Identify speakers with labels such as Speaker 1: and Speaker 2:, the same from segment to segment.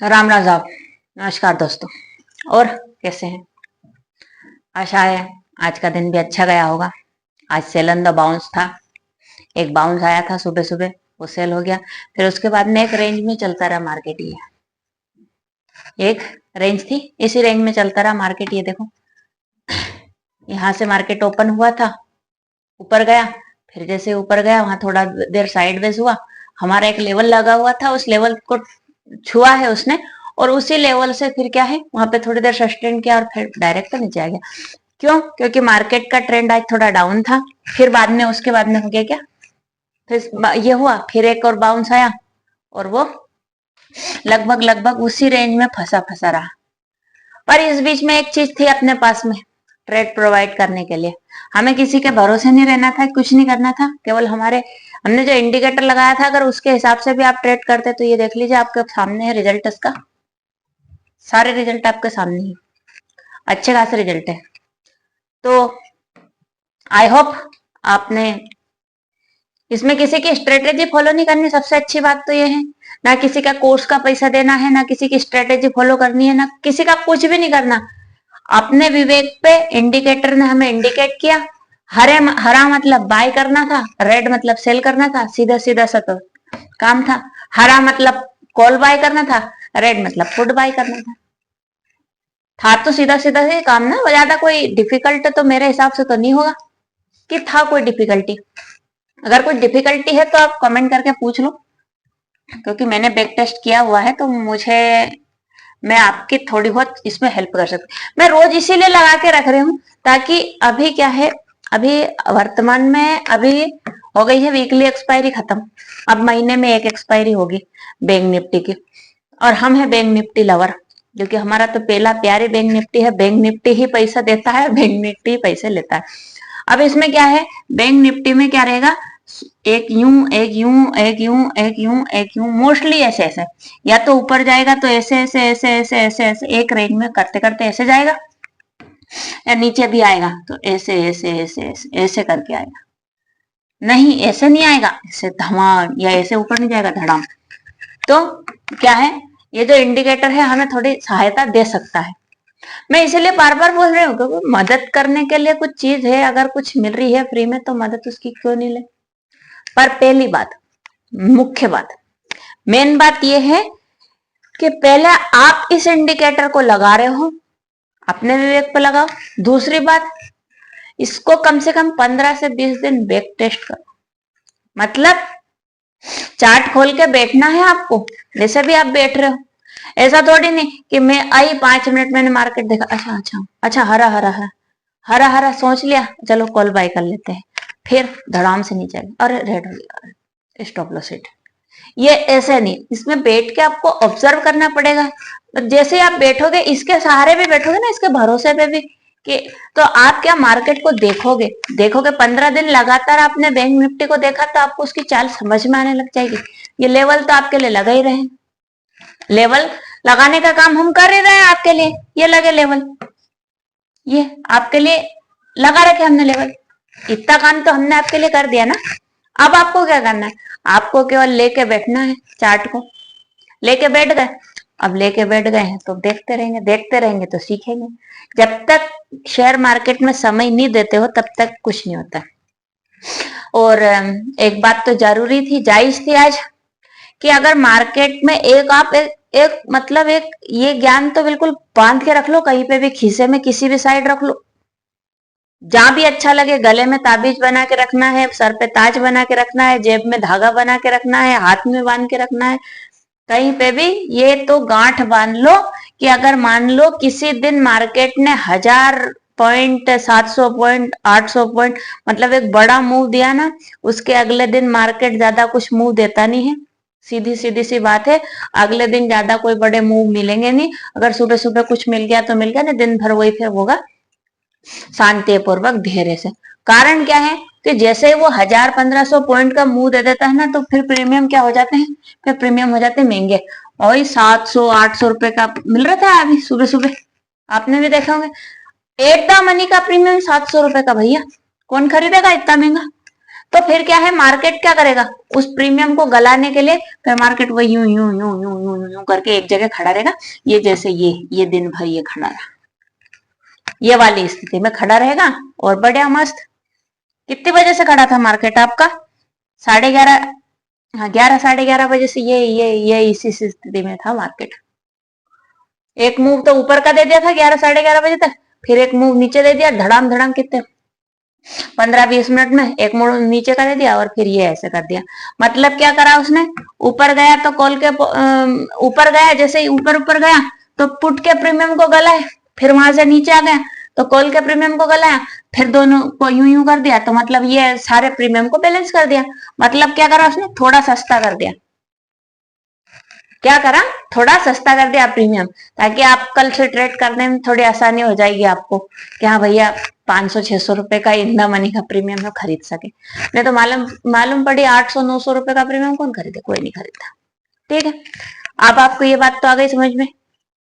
Speaker 1: राम राम साहब। नमस्कार दोस्तों। और कैसे हैं? आशा है आज का दिन भी अच्छा गया होगा। आज सेल ऑन द बाउंस था। एक बाउंस आया था सुबह सुबह, वो सेल हो गया। फिर उसके बाद में एक रेंज में चलता रहा मार्केट। ये एक रेंज थी, इसी रेंज में चलता रहा मार्केट। ये देखो, यहाँ से मार्केट ओपन हुआ था, ऊपर गया। फिर जैसे ऊपर गया वहां थोड़ा देर साइडवेज हुआ। हमारा एक लेवल लगा हुआ था, उस लेवल को छुआ है उसने, और उसी लेवल से फिर क्या है वहां पे थोड़ी देर सस्टेन किया और फिर डायरेक्ट तो नीचे आ गया। क्यों? क्योंकि मार्केट का ट्रेंड आज थोड़ा डाउन था। फिर बाद में उसके बाद में हो गया क्या, फिर ये हुआ, फिर एक और बाउंस आया और वो लगभग लगभग उसी रेंज में फंसा फंसा रहा। पर इस बीच में एक चीज थी अपने पास में, ट्रेड प्रोवाइड करने के लिए। हमें किसी के भरोसे नहीं रहना था, कुछ नहीं करना था। केवल हमने जो इंडिकेटर लगाया था, अगर उसके हिसाब से भी आप ट्रेड करते तो ये देख लीजिए आपके सामने है रिजल्ट इसका। सारे रिजल्ट आपके सामने ही, अच्छे खासे रिजल्ट है। तो आई होप आपने इसमें किसी की स्ट्रेटेजी फॉलो नहीं करनी। सबसे अच्छी बात तो ये है, ना किसी का कोर्स का पैसा देना है, ना किसी की स्ट्रेटेजी फॉलो करनी है, ना किसी का कुछ भी नहीं करना। अपने विवेक पे इंडिकेटर ने हमें इंडिकेट किया। हरा मतलब बाय करना था, रेड मतलब सेल करना था। सीधा सीधा सा तो काम था। हरा मतलब कॉल बाय करना था, रेड मतलब पुट बाय करना था तो सीधा सीधा से काम ना। ज्यादा कोई डिफिकल्ट तो मेरे हिसाब से तो नहीं होगा कि था कोई डिफिकल्टी। अगर कोई डिफिकल्टी है तो आप कमेंट करके पूछ लो, क्योंकि मैंने बैक टेस्ट किया हुआ है तो मैं आपकी थोड़ी बहुत इसमें हेल्प कर सकती। मैं रोज इसीलिए लगा के रख रही हूँ ताकि अभी क्या है, अभी वर्तमान में अभी हो गई है वीकली एक्सपायरी खत्म। अब महीने में एक एक्सपायरी होगी बैंक निफ्टी की, और हम है बैंक निफ्टी लवर, क्योंकि हमारा तो पहला प्यारी बैंक निफ्टी है। बैंक निफ्टी ही पैसा देता है, बैंक निफ्टी ही पैसे लेता है। अब इसमें क्या है, बैंक निफ्टी में क्या रहेगा, एक यूं एक यूं एक यूं एक यूं एक यूं, मोस्टली ऐसे ऐसे। या तो ऊपर जाएगा तो ऐसे ऐसे ऐसे ऐसे ऐसे ऐसे एक रेंज में करते करते ऐसे जाएगा, या नीचे भी आएगा तो ऐसे ऐसे ऐसे ऐसे ऐसे करके आएगा। नहीं, ऐसे नहीं आएगा, ऐसे धमाम, या ऐसे ऊपर नहीं जाएगा धड़ाम। तो क्या है, ये जो इंडिकेटर है हमें थोड़ी सहायता दे सकता है। मैं इसीलिए बार बार बोल रही हूँ, क्योंकि मदद करने के लिए कुछ चीज है, अगर कुछ मिल रही है फ्री में तो मदद उसकी क्यों नहीं ले। पर पहली बात, मुख्य बात, मेन बात यह है कि पहले आप इस इंडिकेटर को लगा रहे हो, अपने विवेक पे लगाओ। दूसरी बात, इसको कम से कम 15 से 20 दिन बैक टेस्ट करो। मतलब चार्ट खोल के बैठना है आपको, जैसे भी आप बैठ रहे हो। ऐसा थोड़ी नहीं कि मैं आई 5 मिनट मैंने मार्केट देखा, अच्छा अच्छा अच्छा, हरा हरा हरा हरा हरा सोच लिया, चलो कॉल बाय कर लेते हैं। फिर धड़ाम से नीचे गया, अरे रेड हो गया, स्टॉप लॉस हिट। ये ऐसे नहीं, इसमें बैठ के आपको ऑब्जर्व करना पड़ेगा। तो जैसे आप बैठोगे, इसके सहारे भी बैठोगे ना, इसके भरोसे पे भी कि, तो आप क्या मार्केट को देखोगे देखोगे 15 दिन लगातार आपने बैंक निफ्टी को देखा तो आपको उसकी चाल समझ में आने लग जाएगी। ये लेवल तो आपके लिए लगा ही रहे, लेवल लगाने का काम हम कर ही रहे हैं आपके लिए। ये लगे लेवल, ये आपके लिए लगा रखे हमने लेवल। इतना काम तो हमने आपके लिए कर दिया ना। अब आपको क्या करना है, आपको केवल लेके बैठना है, चार्ट को लेके बैठ गए। अब लेके बैठ गए हैं तो देखते रहेंगे तो सीखेंगे। जब तक शेयर मार्केट में समय नहीं देते हो तब तक कुछ नहीं होता। और एक बात तो जरूरी थी, जायज थी आज, कि अगर मार्केट में एक मतलब एक ये ज्ञान तो बिल्कुल बांध के रख लो, कहीं पे भी खीसे में किसी भी साइड रख लो, जहां भी अच्छा लगे। गले में ताबीज बना के रखना है, सर पे ताज बना के रखना है, जेब में धागा बना के रखना है, हाथ में बांध के रखना है, कहीं पे भी ये तो गांठ बांध लो कि अगर मान लो किसी दिन मार्केट ने 1000 पॉइंट, 700 पॉइंट, 800 पॉइंट, मतलब एक बड़ा मूव दिया ना, उसके अगले दिन मार्केट ज्यादा कुछ मूव देता नहीं है। सीधी सीधी सी बात है, अगले दिन ज्यादा कोई बड़े मूव मिलेंगे नहीं। अगर सुबह सुबह कुछ मिल गया तो मिल गया, नहीं दिन भर वही फिर होगा शांतिपूर्वक धैर्य से। कारण क्या है कि जैसे वो 1000-1500 पॉइंट का मुंह दे देता है ना, तो फिर प्रीमियम क्या हो जाते हैं, फिर प्रीमियम हो जाते हैं महंगे। और 700-800 रुपए का मिल रहा था अभी सुबह सुबह, आपने भी देखा होंगे। एट द मनी का प्रीमियम 700 रुपए का, भैया कौन खरीदेगा इतना महंगा। तो फिर क्या है, मार्केट क्या करेगा, उस प्रीमियम को गलाने के लिए फिर मार्केट वो यूं यूं यूं यूं यूं यूं करके एक जगह खड़ा रहेगा। ये जैसे ये दिन भर ये खड़ा रहा, ये वाली स्थिति में खड़ा रहेगा और बढ़िया मस्त। कितने बजे से खड़ा था मार्केट आपका, 11:30, हाँ 11 साढ़े 11 बजे से ये इसी स्थिति में था मार्केट। एक मूव तो ऊपर का दे दिया था 11 साढ़े 11 बजे तक, फिर एक मूव नीचे दे दिया, धड़ाम धड़ाम कितने 15-20 मिनट में एक मूव नीचे का दे दिया और फिर ये ऐसे कर दिया। मतलब क्या करा उसने, ऊपर गया तो कॉल के ऊपर गया, जैसे ही ऊपर ऊपर गया तो पुट के प्रीमियम को गलाए, फिर वहां से नीचे आ गया तो कॉल के प्रीमियम को गलाया, फिर दोनों को यूं यूं कर दिया, तो मतलब ये सारे प्रीमियम को बैलेंस कर दिया। मतलब क्या करा उसने, थोड़ा सस्ता कर दिया। क्या करा, थोड़ा सस्ता कर दिया प्रीमियम, ताकि आप कल से ट्रेड करने में थोड़ी आसानी हो जाएगी आपको कि हाँ भैया 500-600 रुपए का इंदा मनी का प्रीमियम में खरीद सके। नहीं तो मालूम पड़ी 800-900 रुपए का प्रीमियम कौन खरीदे, कोई नहीं खरीदता। ठीक है, अब आपको ये बात तो आ गई समझ में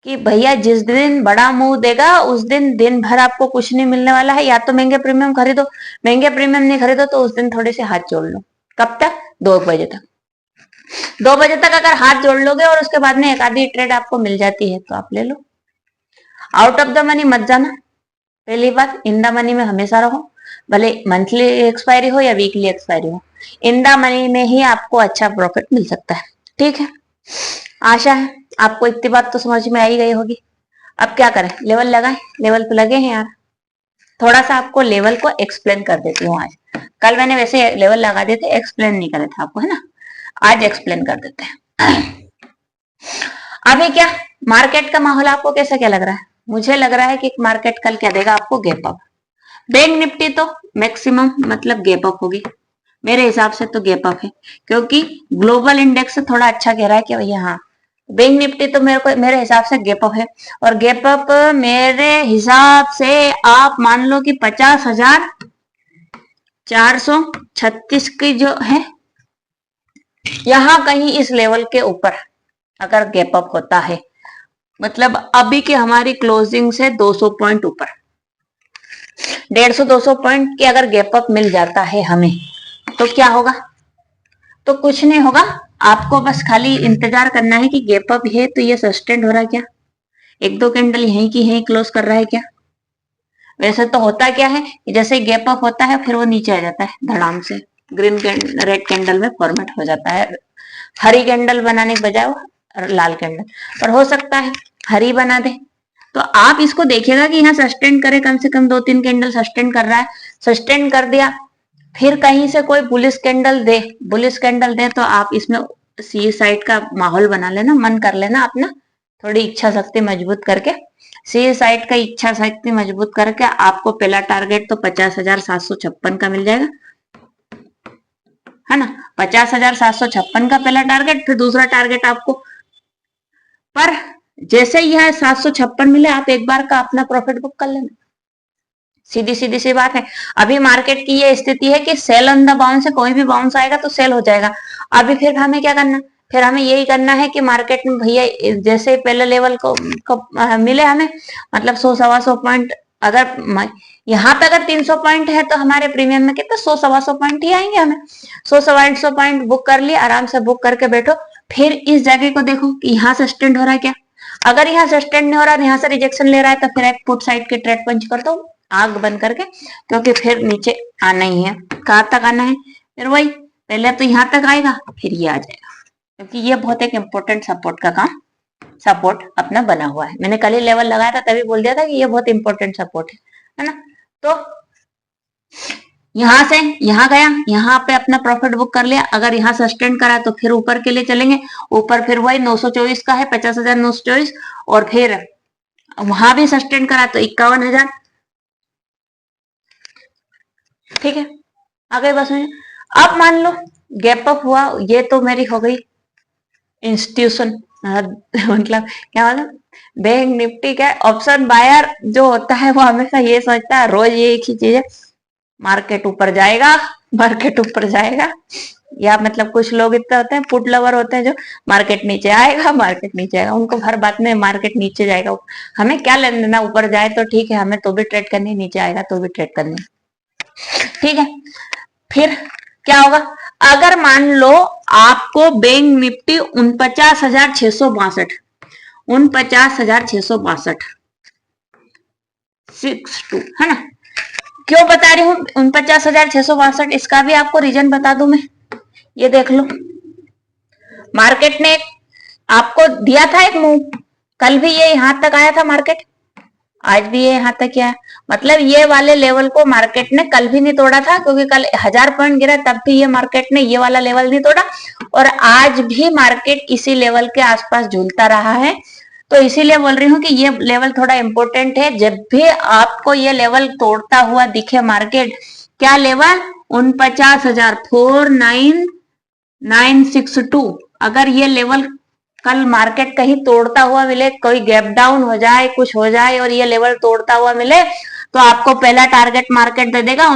Speaker 1: कि भैया जिस दिन बड़ा मूव देगा उस दिन दिन भर आपको कुछ नहीं मिलने वाला है। या तो महंगे प्रीमियम खरीदो, महंगे प्रीमियम नहीं खरीदो तो उस दिन थोड़े से हाथ जोड़ लो। कब तक, 2 बजे तक। 2 बजे तक अगर हाथ जोड़ लोगे और उसके बाद में एक आधी ट्रेड आपको मिल जाती है तो आप ले लो। आउट ऑफ द मनी मत जाना। पहली बात, इन द मनी में हमेशा रहो, भले मंथली एक्सपायरी हो या वीकली एक्सपायरी हो, इन द मनी में ही आपको अच्छा प्रॉफिट मिल सकता है। ठीक है, आशा है आपको इतनी बात तो समझ में आई गई होगी। अब क्या करें, लेवल लगाएं, लेवल पे लगे हैं यार। थोड़ा सा आपको लेवल को एक्सप्लेन कर देती हूँ आज। कल मैंने वैसे लेवल लगा दिए थे, एक्सप्लेन नहीं करे थे आपको, है ना। आज एक्सप्लेन कर देते हैं। अभी क्या मार्केट का माहौल आपको कैसा क्या लग रहा है, मुझे लग रहा है कि मार्केट कल क्या देगा आपको, गैप अप। बैंक निफ्टी तो मैक्सिमम मतलब गैप अप होगी, मेरे हिसाब से तो गैप अप है, क्योंकि ग्लोबल इंडेक्स से थोड़ा अच्छा कह रहा है कि भैया हाँ। बैंक निफ्टी तो मेरे हिसाब से गैप अप है, और गैप अप मेरे हिसाब से आप मान लो कि 50,436 की जो है, यहां कहीं इस लेवल के ऊपर अगर गैप अप होता है, मतलब अभी की हमारी क्लोजिंग से 200 पॉइंट ऊपर, 150-200 पॉइंट की अगर गैप अप मिल जाता है हमें, तो क्या होगा, तो कुछ नहीं होगा, आपको बस खाली इंतजार करना है कि गैप अप है तो ये सस्टेन हो रहा है क्या, 1-2 कैंडल यहीं की यहीं क्लोज कर रहा है क्या। वैसे तो होता क्या है कि जैसे गैप अप होता है फिर वो नीचे आ जाता है धड़ाम से, रेड कैंडल में फॉर्मेट हो जाता है, हरी कैंडल बनाने के बजाय वो लाल कैंडल, पर हो सकता है हरी बना दे। तो आप इसको देखिएगा कि यहाँ सस्टेन करे, कम से कम 2-3 कैंडल सस्टेन कर रहा है, सस्टेन कर दिया, फिर कहीं से कोई बुलिश कैंडल दे तो आप इसमें सी साइड का माहौल बना लेना, मन कर लेना अपना, थोड़ी इच्छा शक्ति मजबूत करके, सी साइड का इच्छा शक्ति मजबूत करके आपको पहला टारगेट तो 50,756 का मिल जाएगा, है ना। 50,756 का पहला टारगेट, फिर दूसरा टारगेट आपको, पर जैसे ही यह 756 मिले आप एक बार का अपना प्रॉफिट बुक कर लेना, सीधी सीधी सी बात है। अभी मार्केट की ये स्थिति है कि सेल ऑन द बाउंस है, कोई भी बाउंस आएगा तो सेल हो जाएगा। अभी फिर हमें क्या करना, फिर हमें यही करना है कि मार्केट में भैया जैसे पहले लेवल को मिले हमें, मतलब 100-125 पॉइंट, अगर यहाँ पे अगर 300 पॉइंट है तो हमारे प्रीमियम में कितना 100-125 पॉइंट ही आएंगे हमें। 100-125 पॉइंट बुक कर लिए, आराम से बुक करके बैठो, फिर इस जगह को देखो कि यहाँ सस्टेंड हो रहा है क्या। अगर यहाँ सस्टेंड नहीं हो रहा है, यहाँ से रिजेक्शन ले रहा है, तो फिर एक पुट साइड के ट्रेड पंच कर दो आग बंद करके, क्योंकि फिर नीचे आना ही है। कहाँ तक आना है, फिर वही पहले तो यहाँ तक आएगा फिर ये आ जाएगा, क्योंकि ये बहुत एक इंपॉर्टेंट सपोर्ट का काम, सपोर्ट अपना बना हुआ है। मैंने कल ही लेवल लगाया था तभी बोल दिया था कि ये बहुत इंपॉर्टेंट सपोर्ट है ना। तो यहां से यहां गया, यहां पे अपना प्रॉफिट बुक कर लिया, अगर यहां सस्टेन करा तो फिर ऊपर के लिए चलेंगे, ऊपर फिर वही 924 का है, 50,924, और फिर वहां भी सस्टेन करा तो 51,000। ठीक है, आ गए बस में। अब मान लो गैप अप हुआ, ये तो मेरी हो गई इंस्टीट्यूशन, मतलब क्या मतलब, बैंक निफ्टी का ऑप्शन बायर जो होता है वो हमेशा ये सोचता है रोज ये एक ही चीज है, मार्केट ऊपर जाएगा, मार्केट ऊपर जाएगा, या मतलब कुछ लोग इतने होते हैं पुट लवर होते हैं जो मार्केट नीचे आएगा, मार्केट नीचे आएगा, उनको हर बात में मार्केट नीचे जाएगा, हमें क्या लेना देना, ऊपर जाए तो ठीक है, हमें तो भी ट्रेड करनी, नीचे आएगा तो भी ट्रेड करनी। ठीक है, फिर क्या होगा? अगर मान लो आपको बैंक निफ्टी 49,662, 49,662 62 है ना। क्यों बता रही हूँ 49,662? इसका भी आपको रीजन बता दूं मैं। ये देख लो, मार्केट ने आपको दिया था एक मूव, कल भी ये यहां तक आया था मार्केट, आज भी ये यहां तक आया। मतलब ये वाले लेवल को मार्केट ने कल भी नहीं तोड़ा था, क्योंकि कल 1000 पॉइंट गिरा तब भी ये मार्केट ने ये वाला लेवल नहीं तोड़ा, और आज भी मार्केट इसी लेवल के आसपास झूलता रहा है। तो इसीलिए बोल रही हूँ कि ये लेवल थोड़ा इंपॉर्टेंट है। जब भी आपको ये लेवल तोड़ता हुआ दिखे मार्केट, क्या लेवल? 49,000, 49,962। अगर ये लेवल कल मार्केट कहीं तोड़ता हुआ मिले, कोई गैप डाउन हो जाए, कुछ हो जाए और ये लेवल तोड़ता हुआ मिले, तो आपको पहला टारगेट मार्केट दे देगा